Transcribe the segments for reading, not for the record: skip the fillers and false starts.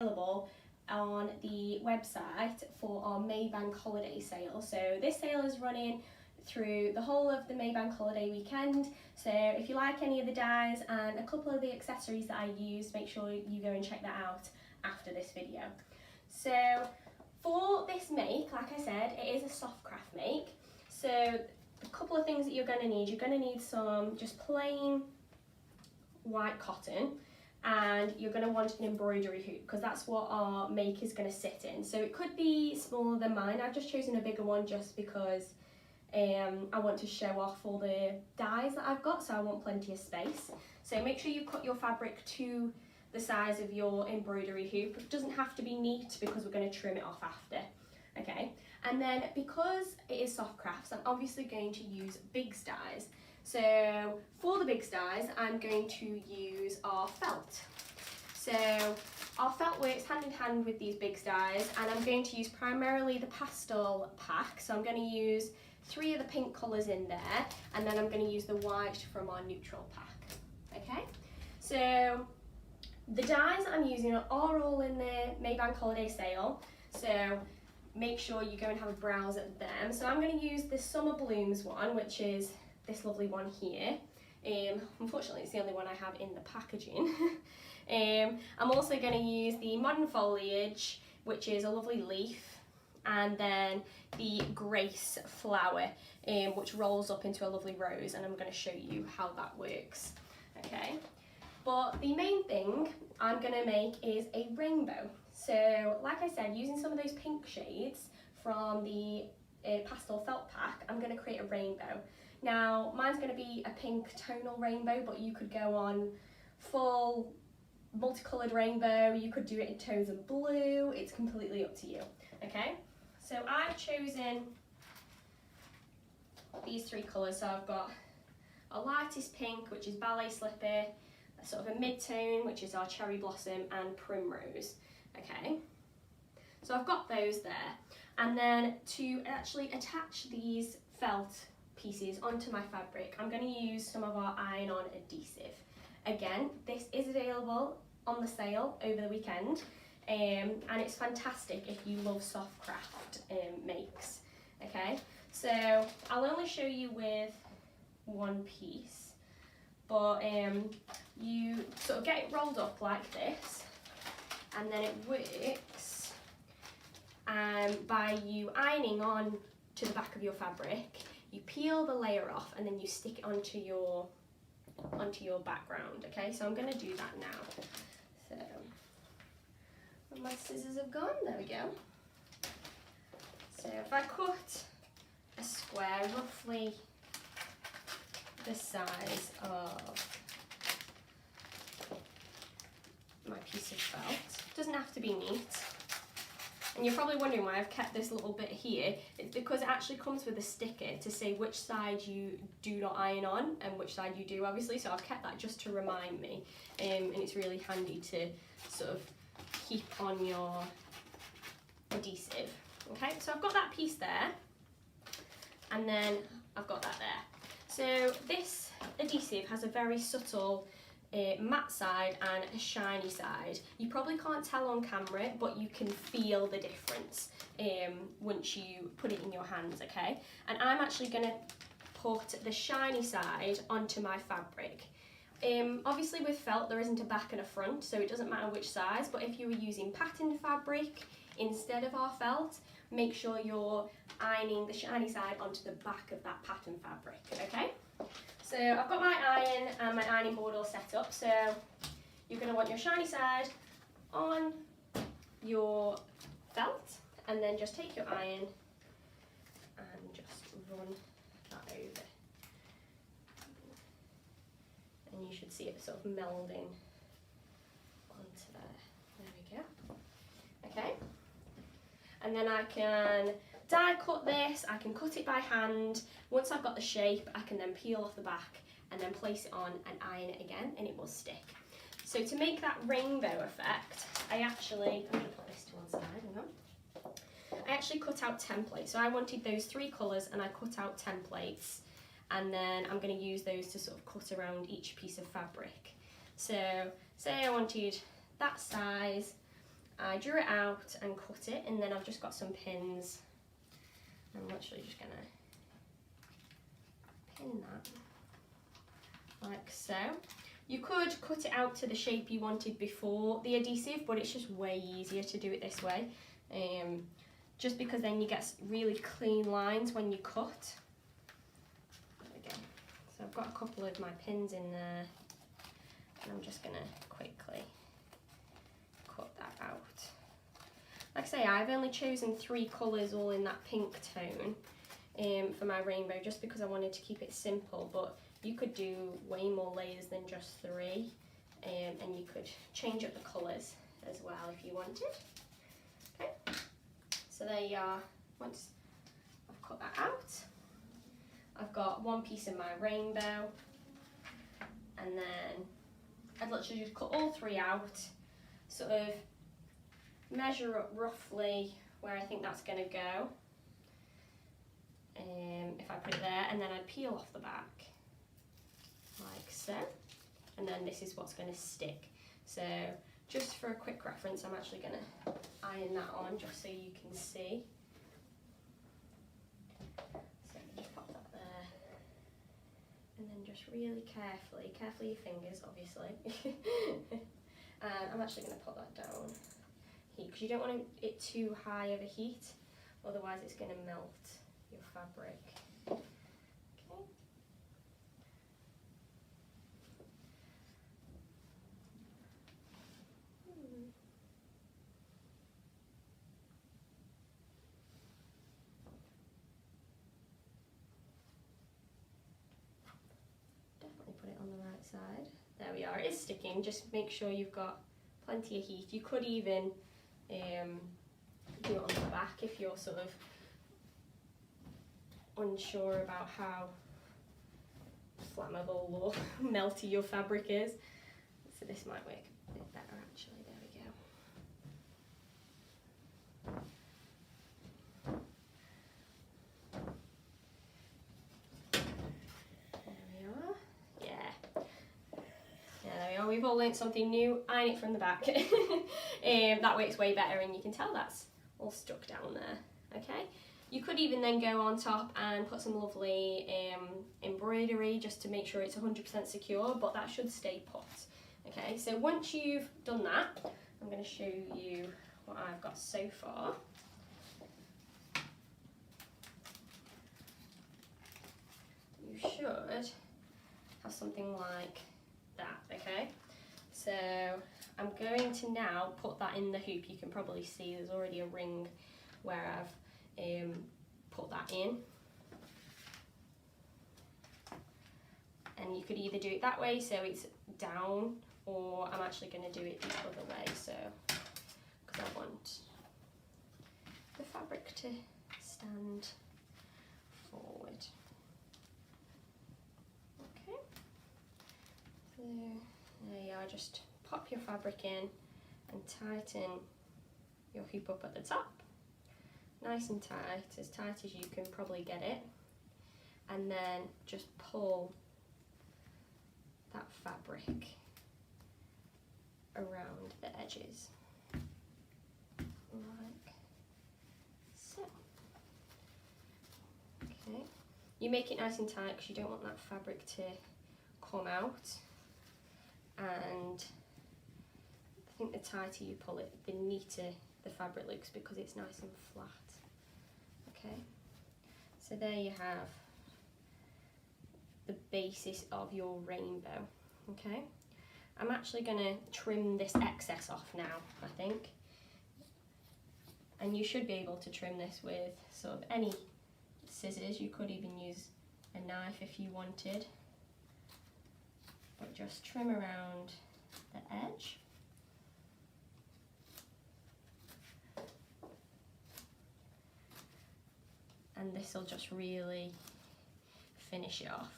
available on the website for our May Bank holiday sale. So this sale is running through the whole of the May Bank holiday weekend. So if you like any of the dies and a couple of the accessories that I use, make sure you go and check that out after this video. So for this make, like I said, it is a soft craft make. So a couple of things that you're going to need some just plain white cotton, and you're going to want an embroidery hoop because that's what our make is going to sit in. So it could be smaller than mine. I've just chosen a bigger one just because I want to show off all the dies that I've got, so I want plenty of space. So make sure you cut your fabric to the size of your embroidery hoop. It doesn't have to be neat because we're going to trim it off after. Okay, and then because it is soft crafts, I'm obviously going to use Bigz dies. So for the Bigz dies, I'm going to use our felt. So our felt works hand in hand with these Bigz dies, and I'm going to use primarily the pastel pack. So I'm going to use 3 of the pink colours in there, and then I'm going to use the white from our neutral pack. Okay, so the dies I'm using are all in the May Bank holiday sale. So make sure you go and have a browse at them. So I'm going to use this Summer Blooms one, which is this lovely one here. Unfortunately, it's the only one I have in the packaging. I'm also going to use the Modern Foliage, which is a lovely leaf, and then the Grace flower, which rolls up into a lovely rose, and I'm going to show you how that works. Okay, but the main thing I'm going to make is a rainbow. So like I said, using some of those pink shades from the pastel felt pack, I'm going to create a rainbow. Now mine's going to be a pink tonal rainbow, but you could go on full multicoloured rainbow, you could do it in tones of blue, it's completely up to you. Okay, so I've chosen these 3 colours. So I've got a lightest pink, which is ballet slipper, a sort of a mid-tone, which is our cherry blossom, and primrose. Okay, so I've got those there, and then to actually attach these felt pieces onto my fabric, I'm going to use some of our iron-on adhesive. Again, this is available on the sale over the weekend, and it's fantastic if you love soft craft makes. Okay, so I'll only show you with one piece, but you sort of get it rolled up like this, and then it works by you ironing on to the back of your fabric. You peel the layer off and then you stick it onto your background. Okay, so I'm going to do that now. So where my scissors have gone, there we go. So if I cut a square roughly the size of my piece of felt, doesn't have to be neat. And you're probably wondering why I've kept this little bit here. It's because it actually comes with a sticker to say which side you do not iron on and which side you do, obviously. So I've kept that just to remind me, and it's really handy to sort of keep on your adhesive. Okay, so I've got that piece there, and then I've got that there. So this adhesive has a very subtle matte side and a shiny side. You probably can't tell on camera, but you can feel the difference once you put it in your hands. Okay, and I'm actually going to put the shiny side onto my fabric. Obviously with felt there isn't a back and a front, so it doesn't matter which size, but if you were using patterned fabric instead of our felt, make sure you're ironing the shiny side onto the back of that pattern fabric. Okay, so I've got my iron and my ironing board all set up. So you're going to want your shiny side on your felt, and then just take your iron and just run that over, and you should see it sort of melding onto there. There we go. Okay, and then I can die cut this, I can cut it by hand. Once I've got the shape, I can then peel off the back and then place it on and iron it again, and it will stick. So to make that rainbow effect, I'm going to put this to one side, hang on. I actually cut out templates. So I wanted those 3 colours and I cut out templates, and then I'm going to use those to sort of cut around each piece of fabric. So say I wanted that size, I drew it out and cut it, and then I've just got some pins. I'm literally just gonna pin that like so. You could cut it out to the shape you wanted before the adhesive, but it's just way easier to do it this way, just because then you get really clean lines when you cut. There we go. So I've got a couple of my pins in there, and I'm just gonna quickly cut that out. Like I say, I've only chosen 3 colours all in that pink tone for my rainbow, just because I wanted to keep it simple, but you could do way more layers than just 3, and you could change up the colours as well if you wanted. Okay, so there you are. Once I've cut that out, I've got one piece of my rainbow, and then I'd literally just cut all 3 out, sort of measure up roughly where I think that's going to go, if I put it there, and then I'd peel off the back like so, and then this is what's going to stick. So just for a quick reference, I'm actually going to iron that on just so you can see. So just pop that there, and then just really carefully your fingers obviously, and I'm actually going to put that down here because you don't want it too high of a heat, otherwise it's going to melt your fabric. Put it on the right side. There we are, it is sticking. Just make sure you've got plenty of heat. You could even do it on the back if you're sort of unsure about how flammable or melty your fabric is. So this might work a bit better actually. There we go. We've all learnt something new. Iron it from the back. That works way better, and you can tell that's all stuck down there. Okay, you could even then go on top and put some lovely embroidery just to make sure it's 100% secure, but that should stay put. Okay, so once you've done that, I'm going to show you what I've got so far. You should have something like that. Okay, so I'm going to now put that in the hoop. You can probably see there's already a ring where I've put that in, and you could either do it that way so it's down, or I'm actually going to do it the other way, so because I want the fabric to stand forward. Okay, so there you are. Just pop your fabric in and tighten your hoop up at the top, nice and tight as you can probably get it, and then just pull that fabric around the edges like so. Okay, you make it nice and tight because you don't want that fabric to come out, and I think the tighter you pull it, the neater the fabric looks because it's nice and flat. Okay, so there you have the basis of your rainbow. Okay, I'm actually going to trim this excess off now, I think, and you should be able to trim this with sort of any scissors. You could even use a knife if you wanted, but just trim around the edge. And this will just really finish it off.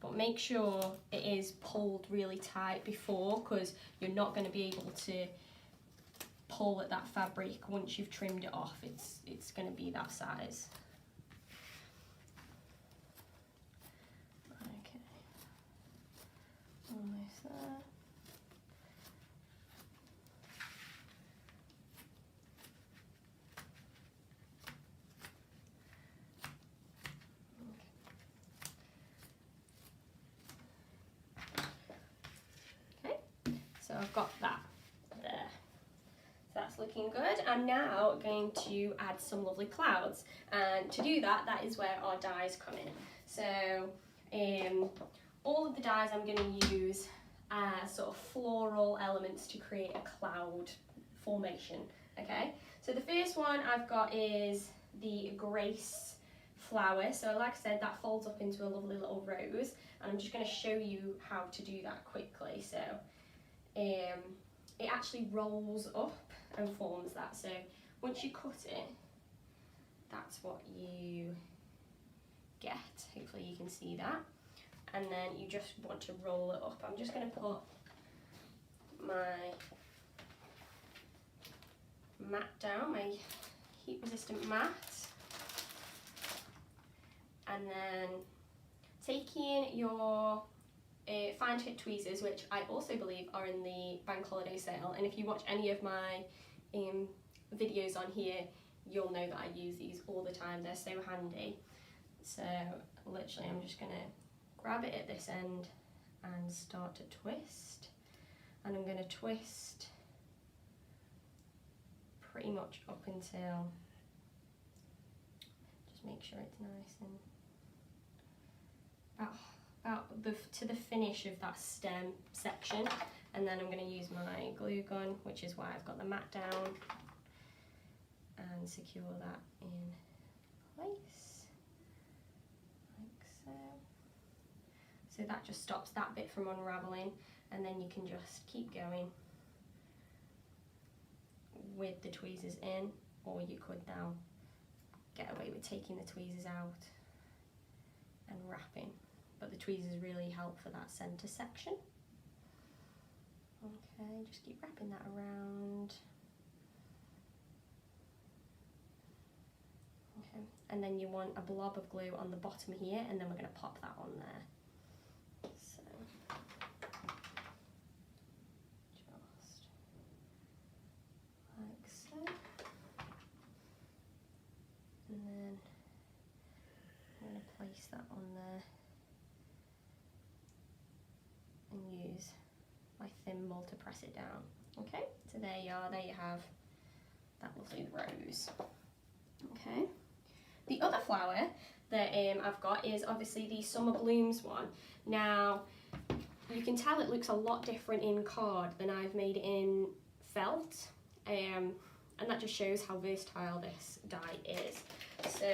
But make sure it is pulled really tight before, because you're not going to be able to pull at that fabric once you've trimmed it off. It's going to be that size. Okay, almost there. got that there. So that's looking good. I'm now going to add some lovely clouds, and to do that, that is where our dyes come in. So all of the dyes I'm going to use as sort of floral elements to create a cloud formation. Okay, so the first one I've got is the Grace flower. So like I said, that folds up into a lovely little rose, and I'm just going to show you how to do that quickly. So it actually rolls up and forms that. So once you cut it, that's what you get. Hopefully you can see that. And then you just want to roll it up. I'm just going to put my mat down, my heat resistant mat, and then taking your fine tip tweezers, which I also believe are in the bank holiday sale, and if you watch any of my videos on here, you'll know that I use these all the time. They're so handy. So literally I'm just going to grab it at this end and start to twist, and I'm going to twist pretty much up until, just make sure it's nice and about to the finish of that stem section, and then I'm going to use my glue gun, which is why I've got the mat down, and secure that in place like so. So that just stops that bit from unraveling, and then you can just keep going with the tweezers in, or you could now get away with taking the tweezers out and wrapping, but the tweezers really help for that centre section. Okay, just keep wrapping that around. Okay, and then you want a blob of glue on the bottom here, and then we're going to pop that on there. So just like so, and then I'm going to place that on there and use my thimble to press it down. Okay, so there you are, there you have that lovely rose. Okay, the other flower that I've got is obviously the Summer Blooms one. Now you can tell it looks a lot different in card than I've made it in felt, and that just shows how versatile this dye is. So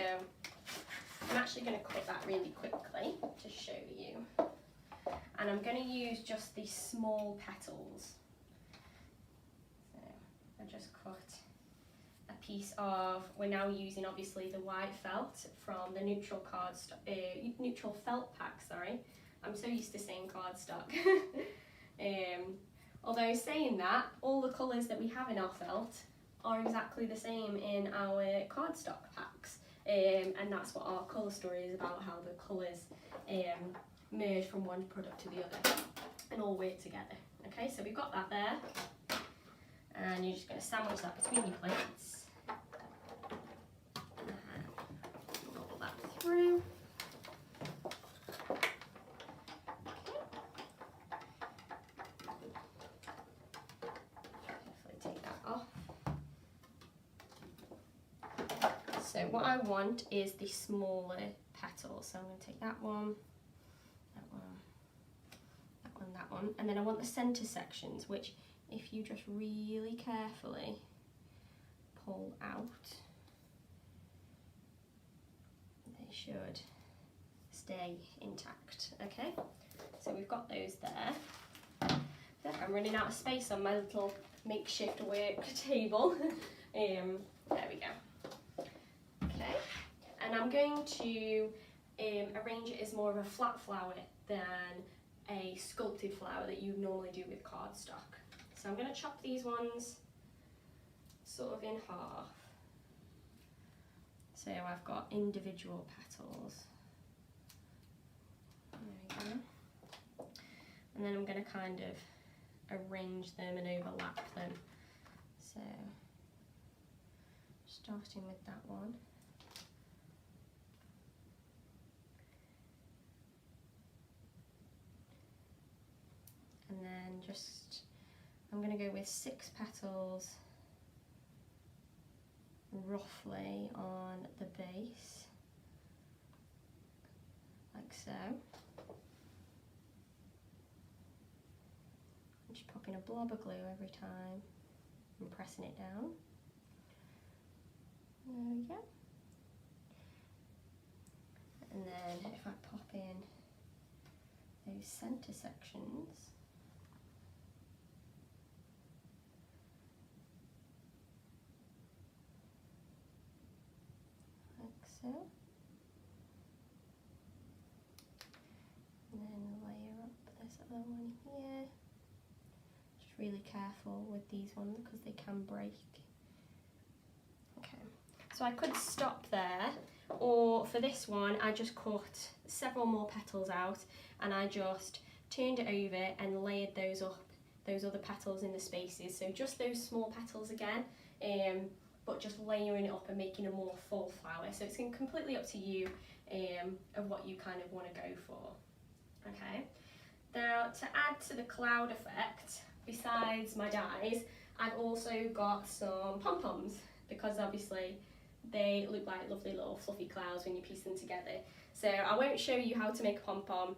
I'm actually going to cut that really quickly to show you, and I'm going to use just the small petals. So I just cut a piece of, we're now using obviously the white felt from the neutral neutral felt pack, sorry. I'm so used to saying cardstock. Although saying that, all the colours that we have in our felt are exactly the same in our cardstock packs. And that's what our colour story is about, how the colours merge from one product to the other and all work together. Okay, so we've got that there, and you're just going to sandwich that between your plates and roll that through. Hopefully take that off. So what I want is the smaller petals, so I'm going to take that one, that one, that one, that one, and then I want the centre sections, which if you just really carefully pull out, they should stay intact. Okay, so we've got those there. I'm running out of space on my little makeshift work table. There we go. Okay, and I'm going to arrange it as more of a flat flower than a sculpted flower that you normally do with cardstock. So I'm going to chop these ones sort of in half. So I've got individual petals. There we go. And then I'm going to kind of arrange them and overlap them. So starting with that one. And then just I'm going to go with 6 petals roughly on the base, like so. I'm just popping a blob of glue every time and pressing it down. There we go. And then if I pop in those centre sections, like so, and then layer up this other one here. Just really careful with these ones because they can break. Okay, so I could stop there, or for this one I just cut several more petals out and I just turned it over and layered those up, those other petals in the spaces. So just those small petals again, but just layering it up and making a more full flower. So it's completely up to you of what you kind of want to go for. Okay, now to add to the cloud effect, besides my dies, I've also got some pom-poms, because obviously they look like lovely little fluffy clouds when you piece them together. So I won't show you how to make a pom-pom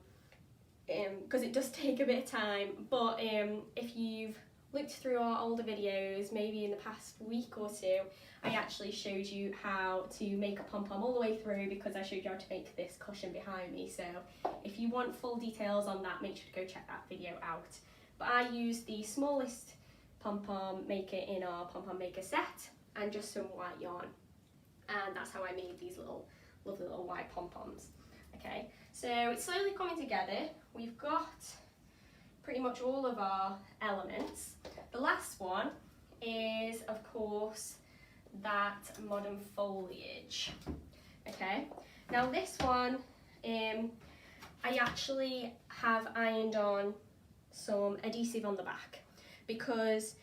because it does take a bit of time, but if you've looked through our older videos, maybe in the past week or two, I actually showed you how to make a pom-pom all the way through, because I showed you how to make this cushion behind me. So if you want full details on that, make sure to go check that video out. But I used the smallest pom-pom maker in our pom-pom maker set and just some white yarn, and that's how I made these little lovely little white pom-poms. Okay, so it's slowly coming together. We've got pretty much all of our elements. The last one is, of course, that modern foliage. Okay, now this one I actually have ironed on some adhesive on the back, because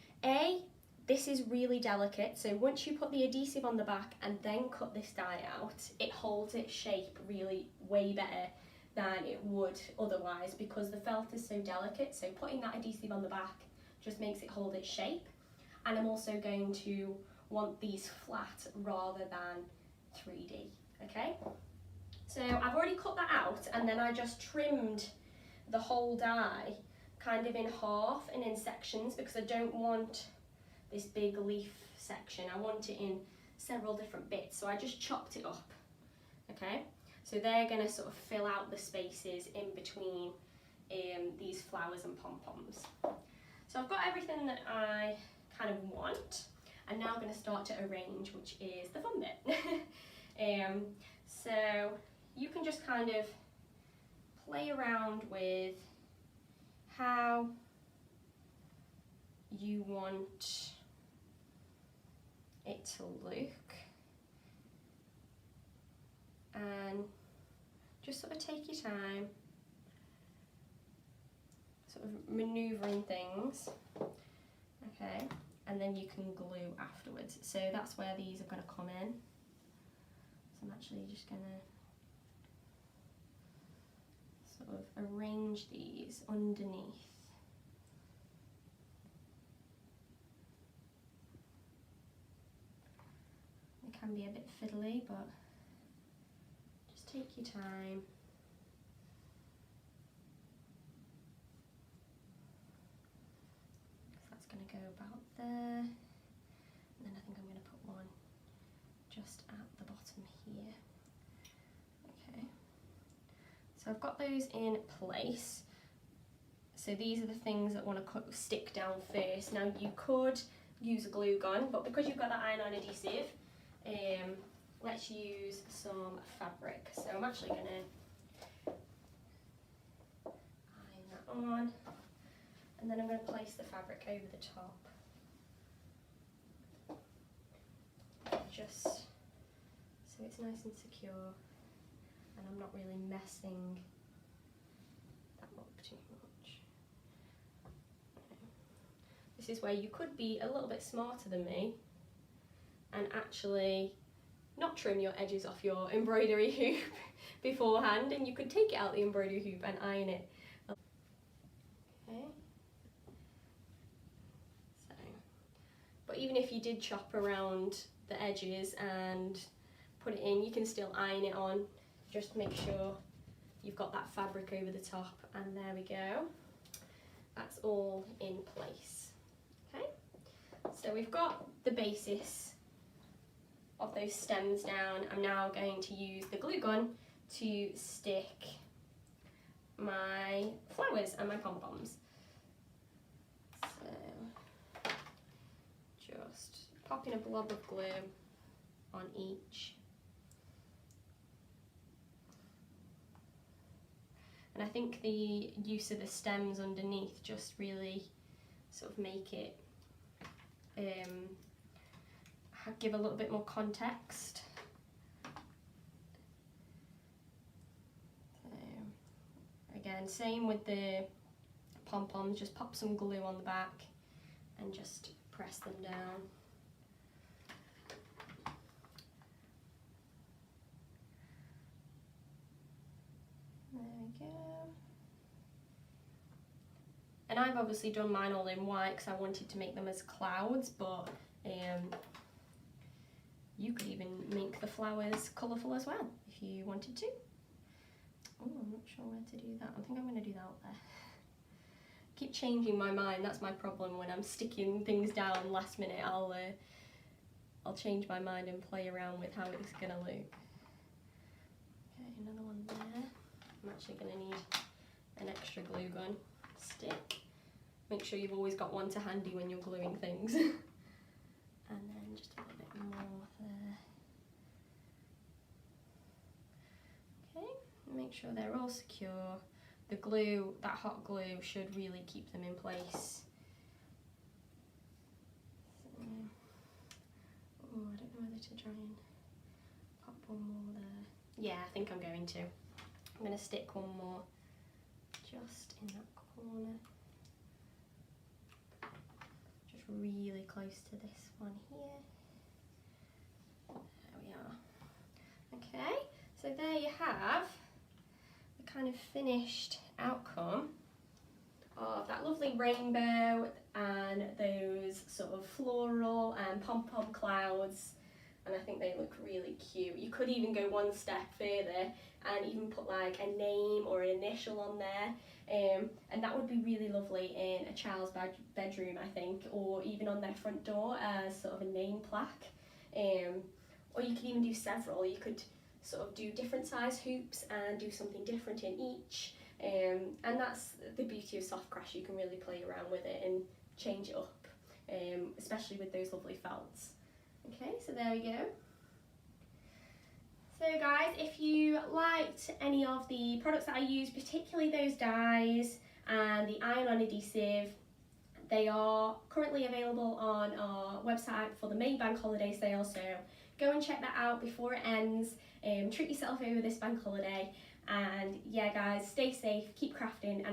this is really delicate, so once you put the adhesive on the back and then cut this die out, it holds its shape really way better than it would otherwise, because the felt is so delicate. So putting that adhesive on the back just makes it hold its shape. And I'm also going to want these flat rather than 3D, okay? So I've already cut that out, and then I just trimmed the whole die kind of in half and in sections, because I don't want this big leaf section. I want it in several different bits, so I just chopped it up. Okay, so they're going to sort of fill out the spaces in between these flowers and pom-poms. So I've got everything that I kind of want, and now I'm going to start to arrange, which is the fun bit. So you can just kind of play around with how you want it to look, and just sort of take your time sort of manoeuvring things, okay, and then you can glue afterwards. So that's where these are going to come in. So I'm actually just going to sort of arrange these underneath. Can be a bit fiddly, but just take your time. So that's going to go about there, and then I think I'm going to put one just at the bottom here. Okay, so I've got those in place. So these are the things that want to stick down first. Now you could use a glue gun, but because you've got that iron-on adhesive, let's use some fabric. So I'm actually going to iron that on, and then I'm going to place the fabric over the top, just so it's nice and secure, and I'm not really messing that up too much. This is where you could be a little bit smarter than me and actually not trim your edges off your embroidery hoop beforehand, and you could take it out the embroidery hoop and iron it. Okay. even if you did chop around the edges and put it in, you can still iron it on. Just make sure you've got that fabric over the top, and there we go. That's all in place. Okay, so we've got the basis of those stems down. I'm now going to use the glue gun to stick my flowers and my pom-poms. So just popping a blob of glue on each. And I think the use of the stems underneath just really sort of make it give a little bit more context. So, again, same with the pom-poms, just pop some glue on the back and just press them down. There we go. And I've obviously done mine all in white because I wanted to make them as clouds, but you could even make the flowers colourful as well if you wanted to. Oh, I'm not sure where to do that. I think I'm going to do that up there. Keep changing my mind. That's my problem when I'm sticking things down last minute. I'll change my mind and play around with how it's going to look. Okay, another one there. I'm actually going to need an extra glue gun stick. Make sure you've always got one to handy when you're gluing things. And then just a little bit more there. Okay, make sure they're all secure. The glue, that hot glue, should really keep them in place. So, oh, I don't know whether to try and pop one more there. Yeah, I think I'm going to. I'm going to stick one more just in that corner. Just really close to this one here. There we are. Okay, so there you have the kind of finished outcome of that lovely rainbow and those sort of floral and pom-pom clouds. And I think they look really cute. You could even go one step further and even put like a name or an initial on there, and that would be really lovely in a child's bedroom, I think, or even on their front door as sort of a name plaque. Or you could even do several. You could sort of do different size hoops and do something different in each, and that's the beauty of soft craft. You can really play around with it and change it up, especially with those lovely felts. Okay, so there we go. So guys, if you liked any of the products that I used, particularly those dies and the iron-on adhesive, they are currently available on our website for the May Bank Holiday sale, so go and check that out before it ends. Treat yourself over this bank holiday, and yeah guys, stay safe, keep crafting, and